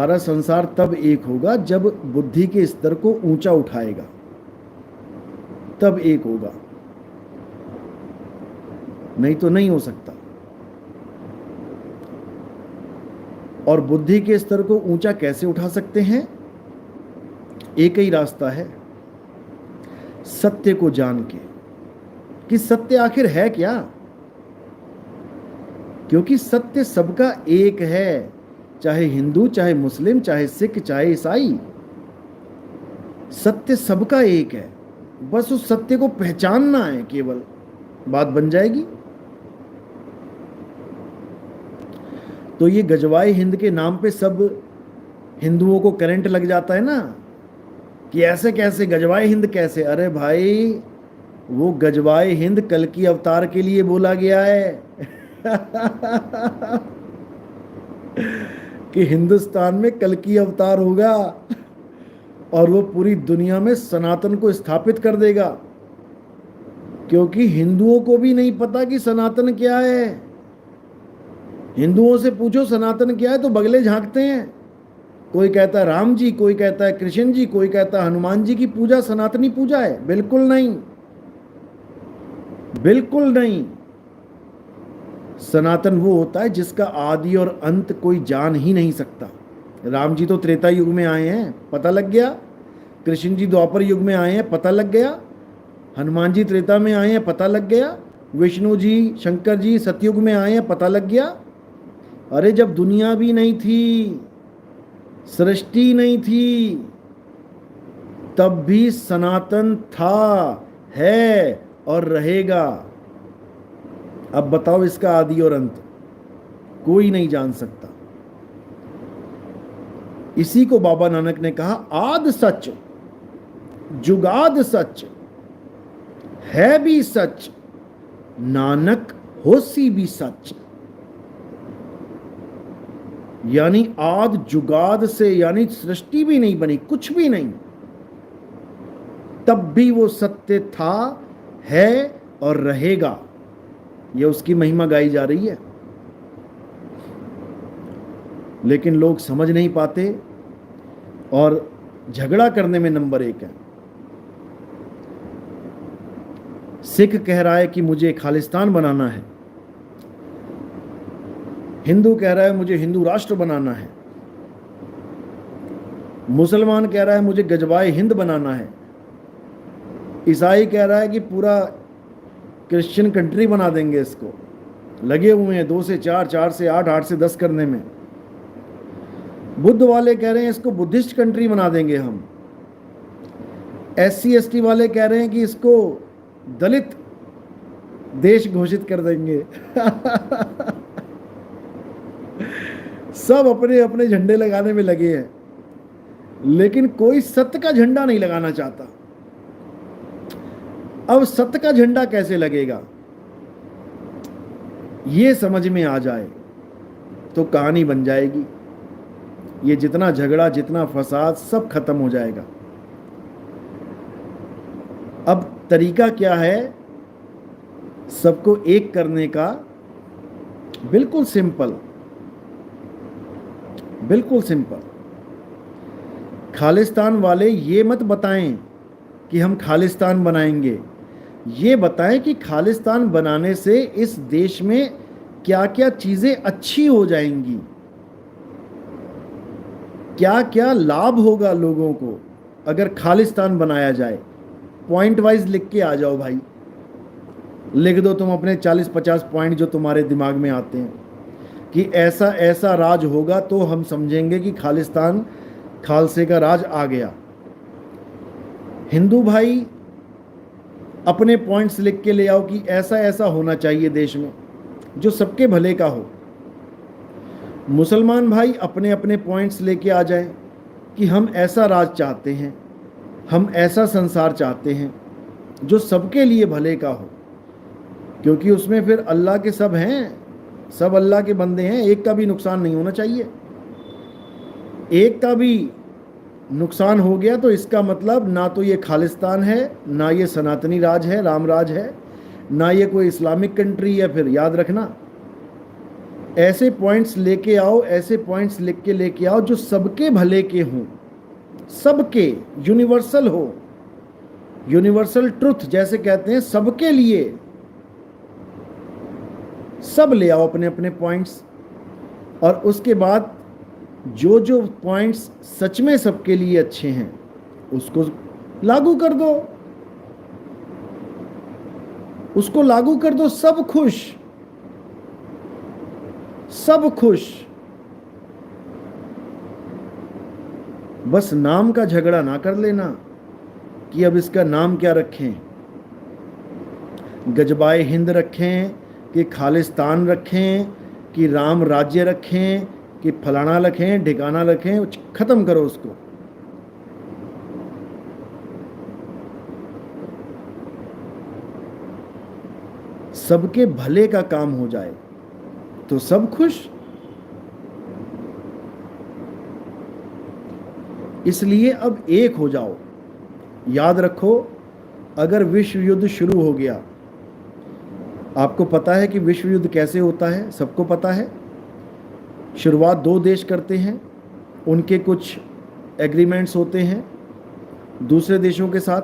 सारा संसार तब एक होगा जब बुद्धि के स्तर को ऊंचा उठाएगा, तब एक होगा, नहीं तो नहीं हो सकता। और बुद्धि के स्तर को ऊंचा कैसे उठा सकते हैं? एक ही रास्ता है, सत्य को जान के कि सत्य आखिर है क्या। क्योंकि सत्य सबका एक है, चाहे हिंदू, चाहे मुस्लिम, चाहे सिख, चाहे ईसाई, सत्य सबका एक है। बस उस सत्य को पहचानना है, केवल बात बन जाएगी। तो ये गजवाए हिंद के नाम पे सब हिंदुओं को करंट लग जाता है ना, कि ऐसे कैसे गजवाए हिंद कैसे। अरे भाई, वो गजवाए हिंद कल की अवतार के लिए बोला गया है कि हिंदुस्तान में कल की अवतार होगा और वो पूरी दुनिया में सनातन को स्थापित कर देगा। क्योंकि हिंदुओं को भी नहीं पता कि सनातन क्या है। हिंदुओं से पूछो सनातन क्या है तो बगले झांकते हैं। कोई कहता है राम जी, कोई कहता है कृष्ण जी, कोई कहता है हनुमान जी की पूजा सनातनी पूजा है। बिल्कुल नहीं, बिल्कुल नहीं। सनातन वो होता है जिसका आदि और अंत कोई जान ही नहीं सकता। राम जी तो त्रेता युग में आए हैं, पता लग गया। कृष्ण जी द्वापर युग में आए हैं, पता लग गया। हनुमान जी त्रेता में आए हैं, पता लग गया। विष्णु जी, शंकर जी सतयुग में आए हैं, पता लग गया। अरे जब दुनिया भी नहीं थी, सृष्टि नहीं थी, तब भी सनातन था, है और रहेगा। अब बताओ इसका आदि और अंत कोई नहीं जान सकता। इसी को बाबा नानक ने कहा, आद सच जुगाद सच है भी सच, नानक होसी भी सच। यानी आद जुगाद से, यानी सृष्टि भी नहीं बनी, कुछ भी नहीं, तब भी वो सत्य था, है और रहेगा। ये उसकी महिमा गाई जा रही है। लेकिन लोग समझ नहीं पाते और झगड़ा करने में नंबर एक है। सिख कह रहा है कि मुझे खालिस्तान बनाना है, हिंदू कह रहा है मुझे हिंदू राष्ट्र बनाना है, मुसलमान कह रहा है मुझे गजवाए हिंद बनाना है, ईसाई कह रहा है कि पूरा क्रिश्चियन कंट्री बना देंगे इसको। लगे हुए हैं 2 से 4, 4 से 8, 8 से 10 करने में। बुद्ध वाले कह रहे हैं इसको बुद्धिस्ट कंट्री बना देंगे हम। SC ST वाले कह रहे हैं कि इसको दलित देश घोषित कर देंगे सब अपने अपने झंडे लगाने में लगे हैं, लेकिन कोई सत्य का झंडा नहीं लगाना चाहता। अब सत्य का झंडा कैसे लगेगा, ये समझ में आ जाए तो कहानी बन जाएगी। ये जितना झगड़ा, जितना फसाद, सब खत्म हो जाएगा। अब तरीका क्या है सबको एक करने का? बिल्कुल सिंपल, बिल्कुल सिंपल। खालिस्तान वाले ये मत बताएं कि हम खालिस्तान बनाएंगे, ये बताएं कि खालिस्तान बनाने से इस देश में क्या क्या चीज़ें अच्छी हो जाएंगी, क्या क्या लाभ होगा लोगों को अगर खालिस्तान बनाया जाए। पॉइंट वाइज लिख के आ जाओ भाई, लिख दो तुम अपने 40-50 पॉइंट जो तुम्हारे दिमाग में आते हैं कि ऐसा ऐसा राज होगा तो हम समझेंगे कि खालिस्तान, खालसे का राज आ गया। हिंदू भाई अपने पॉइंट्स लिख के ले आओ कि ऐसा ऐसा होना चाहिए देश में जो सबके भले का हो। मुसलमान भाई अपने अपने पॉइंट्स लेके आ जाएं कि हम ऐसा राज चाहते हैं, हम ऐसा संसार चाहते हैं जो सबके लिए भले का हो। क्योंकि उसमें फिर अल्लाह के सब हैं, सब अल्लाह के बंदे हैं, एक का भी नुकसान नहीं होना चाहिए। एक का भी नुकसान हो गया तो इसका मतलब ना तो ये खालिस्तान है, ना ये सनातनी राज है, राम राज है, ना ये कोई इस्लामिक कंट्री है। फिर याद रखना, ऐसे पॉइंट्स लेके आओ, ऐसे पॉइंट्स लिख के लेके आओ जो सबके भले के हों, सबके, यूनिवर्सल हो, यूनिवर्सल ट्रुथ जैसे कहते हैं, सबके लिए। सब ले आओ अपने अपने पॉइंट्स, और उसके बाद जो जो पॉइंट्स सच में सबके लिए अच्छे हैं उसको लागू कर दो, उसको लागू कर दो। सब खुश, सब खुश। बस नाम का झगड़ा ना कर लेना कि अब इसका नाम क्या रखें, गजबाए हिंद रखें कि खालिस्तान रखें कि राम राज्य रखें कि फलाना रखें ठिकाना रखें। खत्म करो उसको। सबके भले का काम हो जाए तो सब खुश। इसलिए अब एक हो जाओ। याद रखो, अगर विश्व युद्ध शुरू हो गया, आपको पता है कि विश्व युद्ध कैसे होता है, सबको पता है। शुरुआत दो देश करते हैं, उनके कुछ एग्रीमेंट्स होते हैं दूसरे देशों के साथ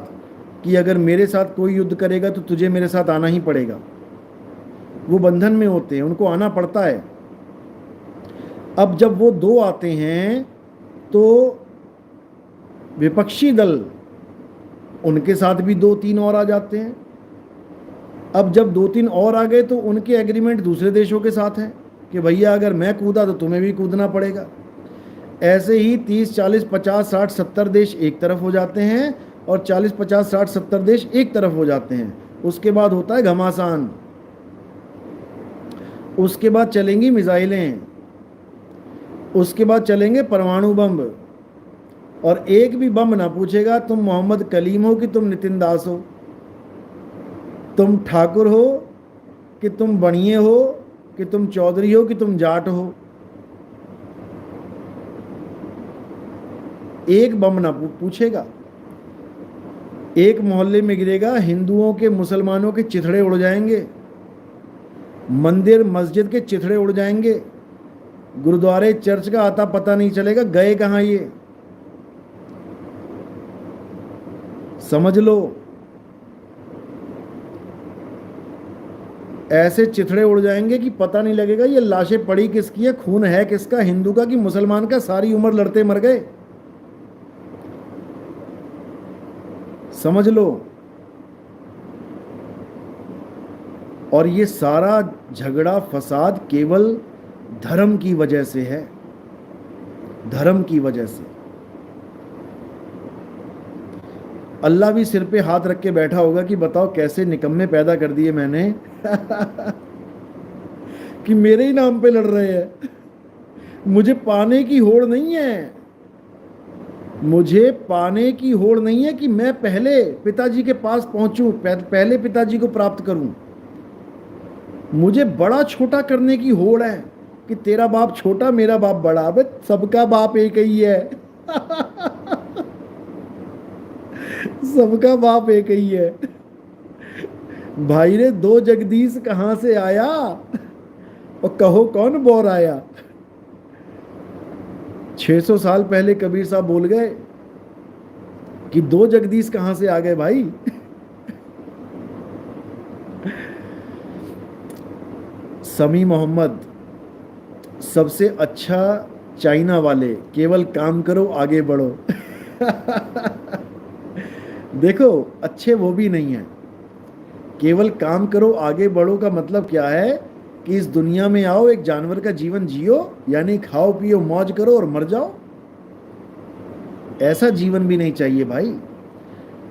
कि अगर मेरे साथ कोई युद्ध करेगा तो तुझे मेरे साथ आना ही पड़ेगा। वो बंधन में होते हैं, उनको आना पड़ता है। अब जब वो दो आते हैं तो विपक्षी दल, उनके साथ भी दो तीन और आ जाते हैं। अब जब दो तीन और आ गए तो उनके एग्रीमेंट दूसरे देशों के साथ हैं कि भैया अगर मैं कूदा तो तुम्हें भी कूदना पड़ेगा। ऐसे ही 30, 40, 50, 60, 70 देश एक तरफ हो जाते हैं और 40, 50, 60, 70 देश एक तरफ हो जाते हैं। उसके बाद होता है घमासान, उसके बाद चलेंगी मिसाइलें, उसके बाद चलेंगे परमाणु बम। और एक भी बम ना पूछेगा तुम मोहम्मद कलीम हो कि तुम नितिन दास हो, तुम ठाकुर हो कि तुम बनिए हो कि तुम चौधरी हो कि तुम जाट हो। एक बम ना पूछेगा। एक मोहल्ले में गिरेगा, हिंदुओं के मुसलमानों के चिथड़े उड़ जाएंगे, मंदिर मस्जिद के चिथड़े उड़ जाएंगे, गुरुद्वारे चर्च का आता पता नहीं चलेगा गए कहाँ ये। समझ लो, ऐसे चिथड़े उड़ जाएंगे कि पता नहीं लगेगा ये लाशें पड़ी किसकी है, खून है किसका, हिंदू का कि मुसलमान का। सारी उम्र लड़ते मर गए। समझ लो। और ये सारा झगड़ा फसाद केवल धर्म की वजह से है, धर्म की वजह से। अल्लाह भी सिर पे हाथ रख के बैठा होगा कि बताओ कैसे निकम्मे पैदा कर दिए मैंने कि मेरे ही नाम पे लड़ रहे हैं। मुझे पाने की होड़ नहीं है, मुझे पाने की होड़ नहीं है कि मैं पहले पिताजी के पास पहुंचूं, पहले पिताजी को प्राप्त करूं। मुझे बड़ा छोटा करने की होड़ है कि तेरा बाप छोटा मेरा बाप बड़ा। अबे सबका बाप एक ही है सबका बाप एक ही है भाई रे। दो जगदीश कहां से आया और कहो कौन बोर आया। 600 साल पहले कबीर साहब बोल गए कि दो जगदीश कहां से आ गए भाई समी मोहम्मद सबसे अच्छा चाइना वाले, केवल काम करो आगे बढ़ो देखो अच्छे वो भी नहीं है। केवल काम करो आगे बढ़ो का मतलब क्या है कि इस दुनिया में आओ, एक जानवर का जीवन जियो, यानी खाओ पियो मौज करो और मर जाओ। ऐसा जीवन भी नहीं चाहिए भाई।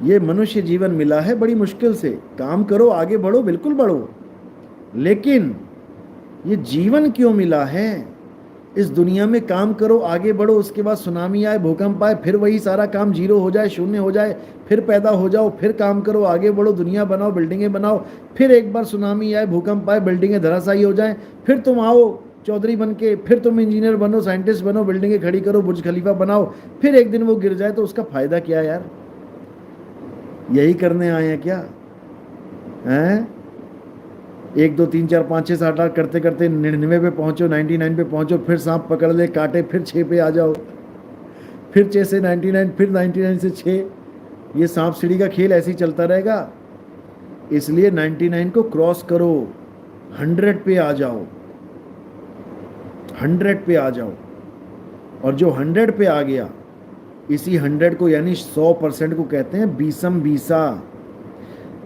ये मनुष्य जीवन मिला है बड़ी मुश्किल से। काम करो आगे बढ़ो, बिल्कुल बढ़ो, लेकिन ये जीवन क्यों मिला है? इस दुनिया में काम करो आगे बढ़ो, उसके बाद सुनामी आए, भूकंप आए, फिर वही सारा काम जीरो हो जाए, शून्य हो जाए, फिर पैदा हो जाओ, फिर काम करो आगे बढ़ो, दुनिया बनाओ, बिल्डिंगें बनाओ, फिर एक बार सुनामी आए, भूकंप आए, बिल्डिंगें धराशायी हो जाएं, फिर तुम आओ चौधरी बन के, फिर तुम इंजीनियर बनो, साइंटिस्ट बनो, बिल्डिंगें खड़ी करो, बुर्ज खलीफा बनाओ, फिर एक दिन वो गिर जाए तो उसका फायदा क्या यार? यही करने आए हैं क्या? हैं? 1 2 3 4 5 6 7 8 करते करते 99 पे पहुंचो, 99 पे पहुंचो, फिर सांप पकड़ ले काटे, फिर 6 पे आ जाओ, फिर 6 से 99, फिर 99 से 6। ये सांप सीढ़ी का खेल ऐसे ही चलता रहेगा। इसलिए 99 को क्रॉस करो, 100 पे आ जाओ, 100 पे आ जाओ। और जो 100 पे आ गया, इसी 100 को यानी 100% को कहते हैं बीसम बीसा।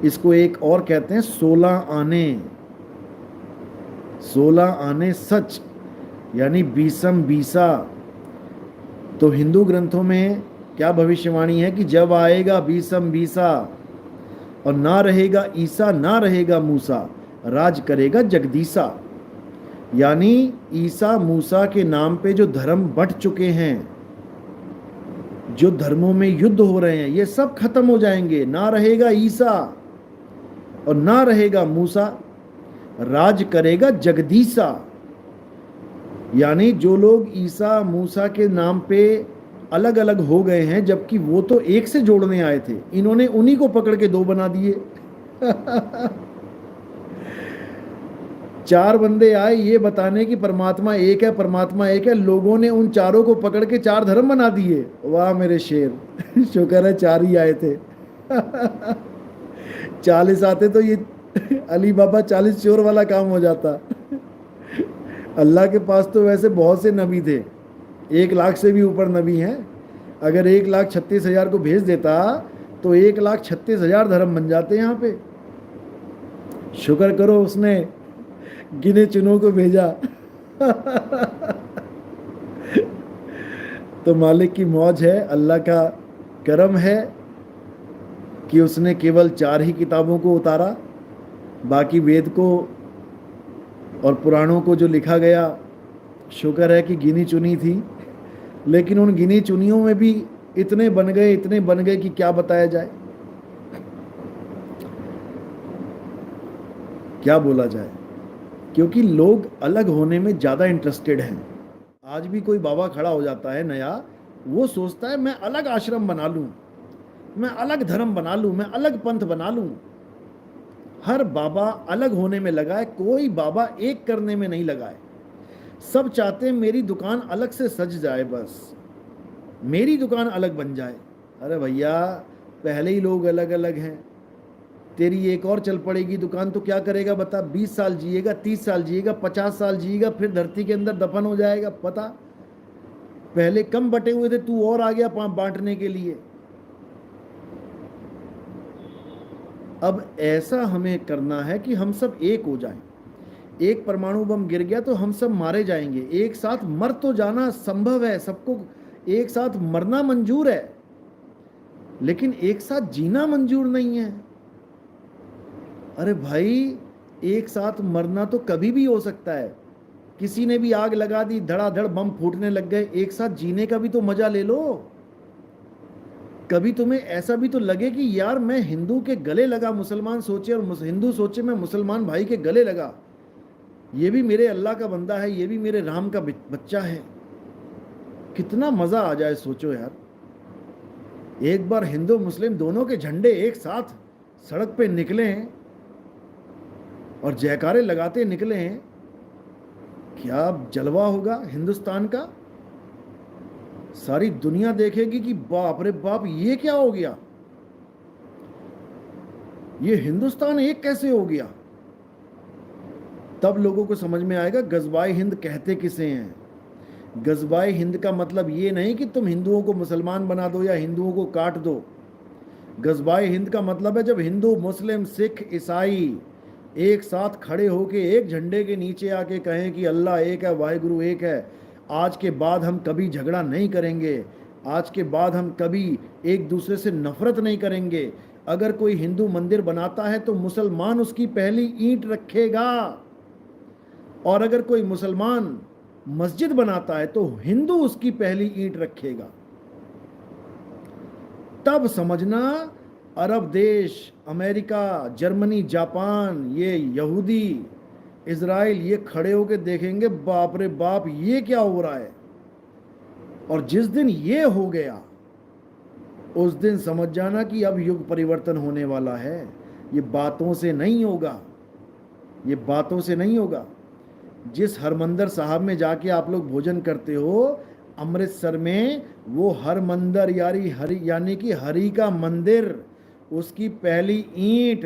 इसको एक और कहते हैं 16 आने, 16 आने सच, यानी बीसम बीसा। तो हिंदू ग्रंथों में क्या भविष्यवाणी है कि जब आएगा बीसम बीसा और ना रहेगा ईसा ना रहेगा मूसा, राज करेगा जगदीसा। यानी ईसा मूसा के नाम पे जो धर्म बंट चुके हैं, जो धर्मों में युद्ध हो रहे हैं, ये सब खत्म हो जाएंगे। ना रहेगा ईसा और ना रहेगा मूसा, राज करेगा जगदीसा। यानी जो लोग ईसा मूसा के नाम पे अलग अलग हो गए हैं, जबकि वो तो एक से जोड़ने आए थे, इन्होंने उन्हीं को पकड़ के 2 बना दिए। 4 बंदे आए ये बताने कि परमात्मा एक है, परमात्मा एक है, लोगों ने उन चारों को पकड़ के 4 धर्म बना दिए। वाह मेरे शेर। शुक्र है 4 ही आए थे। 40 आते तो ये अली बाबा 40 चोर वाला काम हो जाता। अल्लाह के पास तो वैसे बहुत से नबी थे, 1 लाख से भी ऊपर नबी हैं। अगर 1,36,000 को भेज देता तो 1,36,000 धर्म बन जाते यहाँ पे। शुक्र करो उसने गिने चुनों को भेजा। तो मालिक की मौज है, अल्लाह का करम है कि उसने केवल 4 ही किताबों को उतारा। बाकी वेद को और पुराणों को जो लिखा गया, शुक्र है कि गिनी चुनी थी। लेकिन उन गिनी चुनियों में भी इतने बन गए, इतने बन गए कि क्या बताया जाए, क्या बोला जाए। क्योंकि लोग अलग होने में ज़्यादा इंटरेस्टेड हैं। आज भी कोई बाबा खड़ा हो जाता है नया, वो सोचता है मैं अलग आश्रम बना लूँ, मैं अलग धर्म बना लूँ, मैं अलग पंथ बना लूँ। हर बाबा अलग होने में लगा है, कोई बाबा एक करने में नहीं लगा है। सब चाहते हैं मेरी दुकान अलग से सज जाए, बस मेरी दुकान अलग बन जाए। अरे भैया पहले ही लोग अलग अलग हैं, तेरी एक और चल पड़ेगी दुकान तो क्या करेगा बता। 20 साल जिएगा, 30 साल जिएगा, 50 साल जिएगा, फिर धरती के अंदर दफन हो जाएगा। पता पहले कम बटे हुए थे, तू और आ गया बांटने के लिए। अब ऐसा हमें करना है कि हम सब एक हो जाएं। एक परमाणु बम गिर गया तो हम सब मारे जाएंगे। एक साथ मर तो जाना संभव है, सबको एक साथ मरना मंजूर है, लेकिन एक साथ जीना मंजूर नहीं है। अरे भाई एक साथ मरना तो कभी भी हो सकता है। किसी ने भी आग लगा दी, धड़ाधड़ बम फूटने लग गए, एक साथ जीने का भी तो मजा ले लो। कभी तुम्हें ऐसा भी तो लगे कि यार मैं हिंदू के गले लगा, मुसलमान सोचे और हिंदू सोचे मैं मुसलमान भाई के गले लगा, ये भी मेरे अल्लाह का बंदा है, ये भी मेरे राम का बच्चा है। कितना मजा आ जाए, सोचो यार। एक बार हिंदू मुस्लिम दोनों के झंडे एक साथ सड़क पे निकले हैं और जयकारे लगाते निकले हैं, क्या जलवा होगा हिंदुस्तान का। सारी दुनिया देखेगी कि बाप रे बाप ये क्या हो गया, ये हिंदुस्तान एक कैसे हो गया। तब लोगों को समझ में आएगा गजबाए हिंद कहते किसे हैं। गजबाए हिंद का मतलब ये नहीं कि तुम हिंदुओं को मुसलमान बना दो या हिंदुओं को काट दो। गजबाए हिंद का मतलब है जब हिंदू मुस्लिम सिख ईसाई एक साथ खड़े होके एक झंडे के नीचे आके कहें कि अल्लाह एक है, वाहिगुरु एक है, आज के बाद हम कभी झगड़ा नहीं करेंगे, आज के बाद हम कभी एक दूसरे से नफरत नहीं करेंगे। अगर कोई हिंदू मंदिर बनाता है तो मुसलमान उसकी पहली ईंट रखेगा, और अगर कोई मुसलमान मस्जिद बनाता है तो हिंदू उसकी पहली ईंट रखेगा। तब समझना अरब देश, अमेरिका, जर्मनी, जापान, ये यहूदी, इजराइल, ये खड़े होकर देखेंगे बाप रे बाप ये क्या हो रहा है। और जिस दिन ये हो गया उस दिन समझ जाना कि अब युग परिवर्तन होने वाला है। ये बातों से नहीं होगा, ये बातों से नहीं होगा। जिस हरमंदिर साहब में जाके आप लोग भोजन करते हो अमृतसर में, वो हरमंदिर यानी कि हरि का मंदिर, उसकी पहली ईंट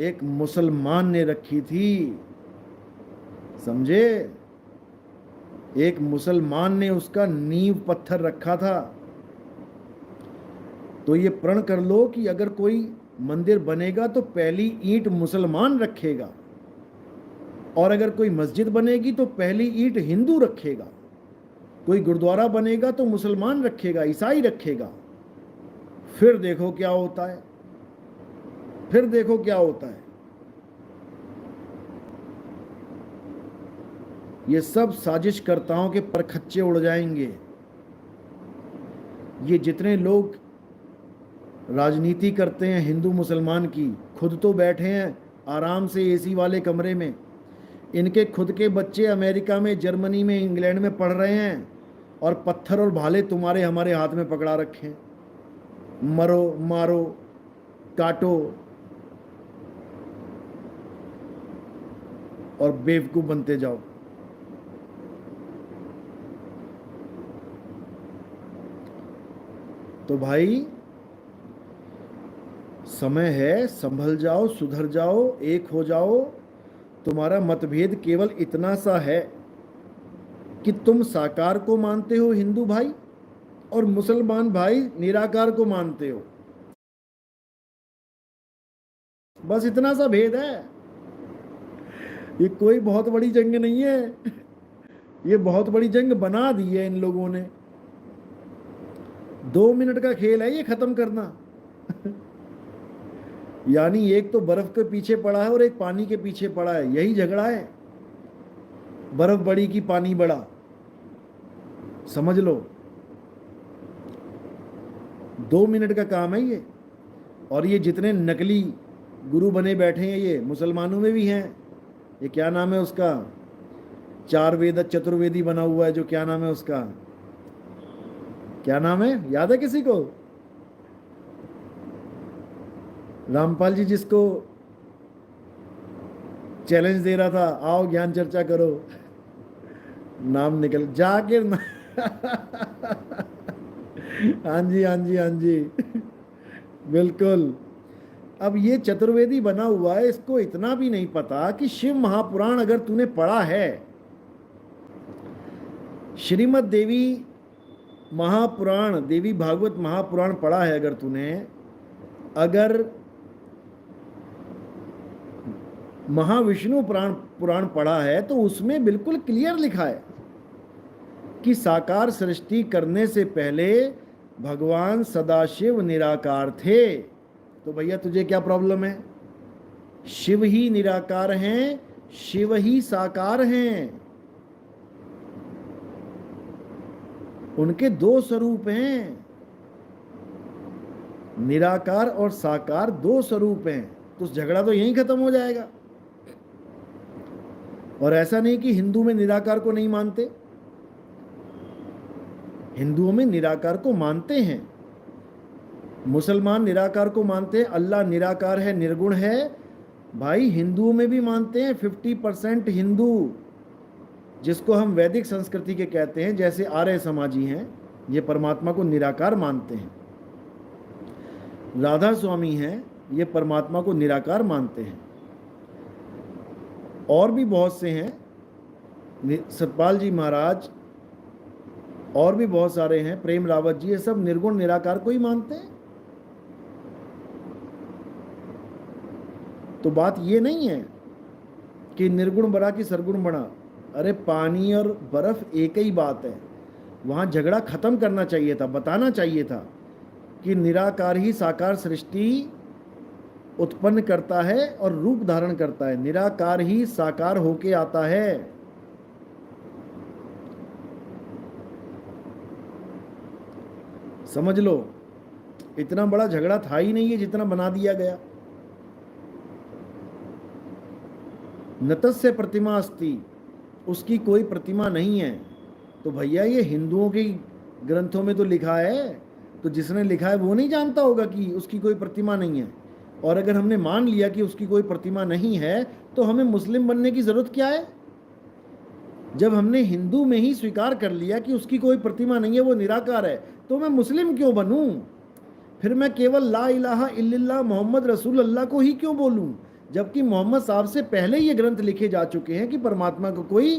एक मुसलमान ने रखी थी, समझे? एक मुसलमान ने उसका नींव पत्थर रखा था। तो ये प्रण कर लो कि अगर कोई मंदिर बनेगा तो पहली ईंट मुसलमान रखेगा, और अगर कोई मस्जिद बनेगी तो पहली ईंट हिंदू रखेगा, कोई गुरुद्वारा बनेगा तो मुसलमान रखेगा, ईसाई रखेगा। फिर देखो क्या होता है, फिर देखो क्या होता है। ये सब साजिशकर्ताओं के परखच्चे उड़ जाएंगे। ये जितने लोग राजनीति करते हैं हिंदू मुसलमान की, खुद तो बैठे हैं आराम से एसी वाले कमरे में, इनके खुद के बच्चे अमेरिका में, जर्मनी में, इंग्लैंड में पढ़ रहे हैं, और पत्थर और भाले तुम्हारे हमारे हाथ में पकड़ा रखे हैं। मरो, मारो, काटो और बेवकूफ बनते जाओ। तो भाई समय है, संभल जाओ, सुधर जाओ, एक हो जाओ। तुम्हारा मतभेद केवल इतना सा है कि तुम साकार को मानते हो हिंदू भाई, और मुसलमान भाई निराकार को मानते हो। बस इतना सा भेद है। ये कोई बहुत बड़ी जंग नहीं है। ये बहुत बड़ी जंग बना दी है इन लोगों ने। 2 मिनट का खेल है ये खत्म करना। यानी एक तो बर्फ के पीछे पड़ा है और एक पानी के पीछे पड़ा है, यही झगड़ा है। बर्फ बड़ी कि पानी बड़ा, समझ लो। 2 मिनट का काम है ये। और ये जितने नकली गुरु बने बैठे हैं, ये मुसलमानों में भी हैं। ये क्या नाम है उसका, 4 वेद चतुर्वेदी बना हुआ है जो, क्या नाम है उसका, क्या नाम है, याद है किसी को? रामपाल जी जिसको चैलेंज दे रहा था, आओ ज्ञान चर्चा करो, नाम निकल जाके ना। हाँ जी, हाँ जी, हाँ जी, बिल्कुल। अब ये चतुर्वेदी बना हुआ है, इसको इतना भी नहीं पता कि शिव महापुराण अगर तूने पढ़ा है, श्रीमद देवी महापुराण, देवी भागवत महापुराण पढ़ा है अगर तूने, अगर महाविष्णु पुराण पढ़ा है, तो उसमें बिल्कुल क्लियर लिखा है कि साकार सृष्टि करने से पहले भगवान सदाशिव निराकार थे। तो भैया तुझे क्या प्रॉब्लम है? शिव ही निराकार हैं, शिव ही साकार हैं। उनके 2 स्वरूप हैं, निराकार और साकार 2 स्वरूप हैं। तो झगड़ा तो यहीं खत्म हो जाएगा। और ऐसा नहीं कि हिंदू में निराकार को नहीं मानते, हिंदुओं में निराकार को मानते हैं, मुसलमान निराकार को मानते हैं, अल्लाह निराकार है, निर्गुण है। भाई हिंदुओं में भी मानते हैं 50% हिंदू, जिसको हम वैदिक संस्कृति के कहते हैं, जैसे आर्य समाजी हैं, ये परमात्मा को निराकार मानते हैं। राधा स्वामी हैं, ये परमात्मा को निराकार मानते हैं। और भी बहुत से हैं, सतपाल जी महाराज, और भी बहुत सारे हैं, प्रेम रावत जी, ये सब निर्गुण निराकार को ही मानते हैं। तो बात ये नहीं है कि निर्गुण बड़ा कि सरगुण बड़ा। अरे पानी और बर्फ एक ही बात है। वहाँ झगड़ा खत्म करना चाहिए था, बताना चाहिए था कि निराकार ही साकार सृष्टि उत्पन्न करता है और रूप धारण करता है, निराकार ही साकार होके आता है। समझ लो, इतना बड़ा झगड़ा था ही नहीं है जितना बना दिया गया। नतस्य प्रतिमा अस्ति, उसकी कोई प्रतिमा नहीं है। तो भैया ये हिंदुओं के ग्रंथों में तो लिखा है, तो जिसने लिखा है वो नहीं जानता होगा कि उसकी कोई प्रतिमा नहीं है। और अगर हमने मान लिया कि उसकी कोई प्रतिमा नहीं है तो हमें मुस्लिम बनने की ज़रूरत क्या है? जब हमने हिंदू में ही स्वीकार कर लिया कि उसकी कोई प्रतिमा नहीं है, वो निराकार है, तो मैं मुस्लिम क्यों बनूं? फिर मैं केवल ला इलाहा इल्लल्लाह मोहम्मद रसूल अल्लाह को ही क्यों बोलूं? जबकि मोहम्मद साहब से पहले ये ग्रंथ लिखे जा चुके हैं कि परमात्मा का कोई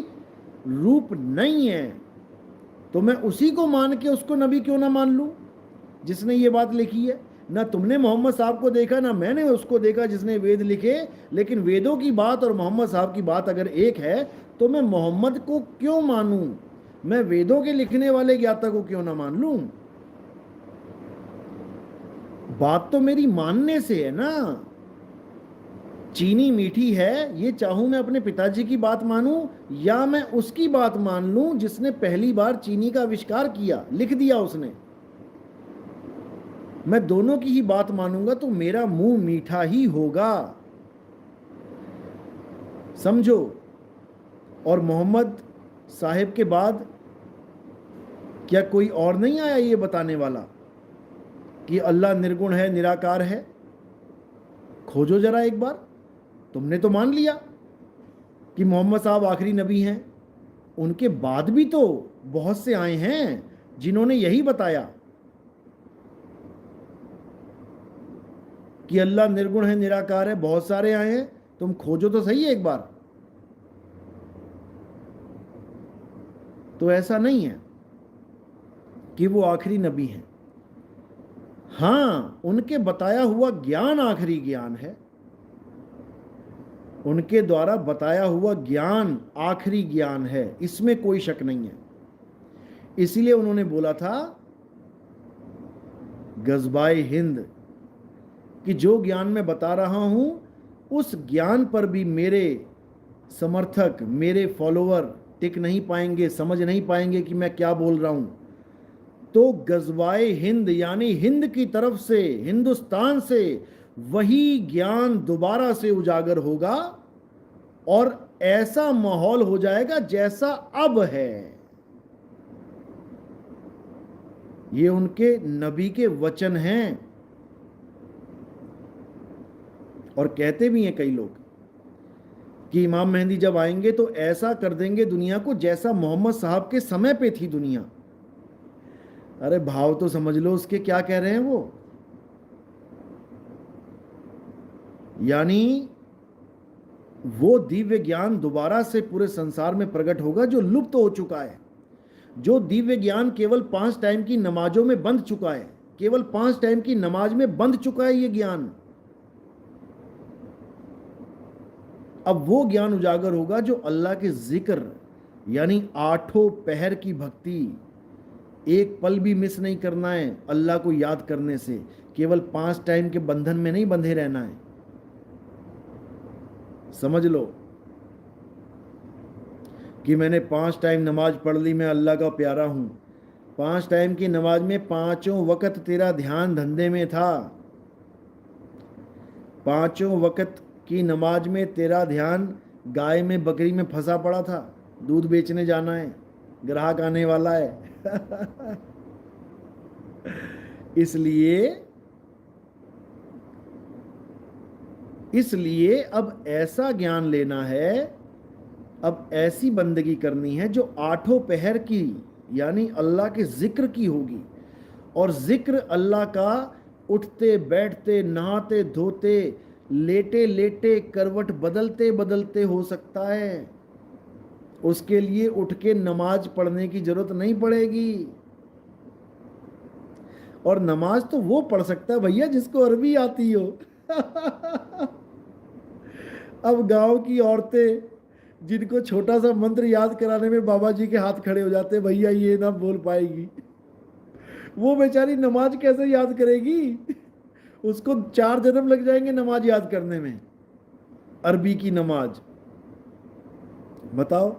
रूप नहीं है, तो मैं उसी को मान के उसको नबी क्यों ना मान लूं जिसने ये बात लिखी है? ना तुमने मोहम्मद साहब को देखा, ना मैंने उसको देखा जिसने वेद लिखे, लेकिन वेदों की बात और मोहम्मद साहब की बात अगर एक है तो मैं मोहम्मद को क्यों मानूं? मैं वेदों के लिखने वाले ज्ञाता को क्यों ना मान लूं? बात तो मेरी मानने से है ना। चीनी मीठी है, ये चाहूं मैं अपने पिताजी की बात मानूं या मैं उसकी बात मान लूं जिसने पहली बार चीनी का आविष्कार किया, लिख दिया उसने। मैं दोनों की ही बात मानूंगा तो मेरा मुंह मीठा ही होगा, समझो। और मोहम्मद साहिब के बाद क्या कोई और नहीं आया ये बताने वाला कि अल्लाह निर्गुण है, निराकार है? खोजो जरा एक बार। तुमने तो मान लिया कि मोहम्मद साहब आखिरी नबी हैं, उनके बाद भी तो बहुत से आए हैं जिन्होंने यही बताया कि अल्लाह निर्गुण है, निराकार है। बहुत सारे आए हैं, तुम खोजो तो सही है एक बार। तो ऐसा नहीं है कि वो आखिरी नबी हैं। हाँ, उनके बताया हुआ ज्ञान आखिरी ज्ञान है, उनके द्वारा बताया हुआ ज्ञान आखिरी ज्ञान है, इसमें कोई शक नहीं है। इसीलिए उन्होंने बोला था गज़बाए हिंद कि जो ज्ञान मैं बता रहा हूं उस ज्ञान पर भी मेरे समर्थक, मेरे फॉलोअर टिक नहीं पाएंगे, समझ नहीं पाएंगे कि मैं क्या बोल रहा हूं। तो गज़वाए हिंद यानी हिंद की तरफ से, हिंदुस्तान से वही ज्ञान दोबारा से उजागर होगा और ऐसा माहौल हो जाएगा जैसा अब है। ये उनके नबी के वचन हैं। और कहते भी हैं कई लोग कि इमाम मेहंदी जब आएंगे तो ऐसा कर देंगे दुनिया को जैसा मोहम्मद साहब के समय पे थी दुनिया। अरे भाव तो समझ लो उसके, क्या कह रहे हैं वो। यानी वो दिव्य ज्ञान दोबारा से पूरे संसार में प्रकट होगा जो लुप्त हो चुका है। जो दिव्य ज्ञान केवल 5 टाइम की नमाजों में बंध चुका है, केवल 5 टाइम की नमाज में बंध चुका है ये ज्ञान, अब वो ज्ञान उजागर होगा जो अल्लाह के जिक्र यानी 8 पहर की भक्ति, एक पल भी मिस नहीं करना है अल्लाह को याद करने से, केवल 5 टाइम के बंधन में नहीं बंधे रहना है। समझ लो कि मैंने 5 टाइम नमाज पढ़ ली, मैं अल्लाह का प्यारा हूं। 5 टाइम की नमाज में 5 वक्त तेरा ध्यान धंधे में था, 5 वक्त की नमाज में तेरा ध्यान गाय में बकरी में फंसा पड़ा था, दूध बेचने जाना है, ग्राहक आने वाला है। इसलिए अब ऐसा ज्ञान लेना है, अब ऐसी बंदगी करनी है जो 8 पहर की यानी अल्लाह के जिक्र की होगी। और जिक्र अल्लाह का उठते बैठते, नहाते धोते, लेटे लेटे, करवट बदलते बदलते हो सकता है। उसके लिए उठ के नमाज पढ़ने की जरूरत नहीं पड़ेगी। और नमाज तो वो पढ़ सकता है भैया जिसको अरबी आती हो। अब गांव की औरतें जिनको छोटा सा मंत्र याद कराने में बाबा जी के हाथ खड़े हो जाते हैं, भैया ये ना बोल पाएगी, वो बेचारी नमाज कैसे याद करेगी? उसको 4 जन्म लग जाएंगे नमाज याद करने में, अरबी की नमाज। बताओ।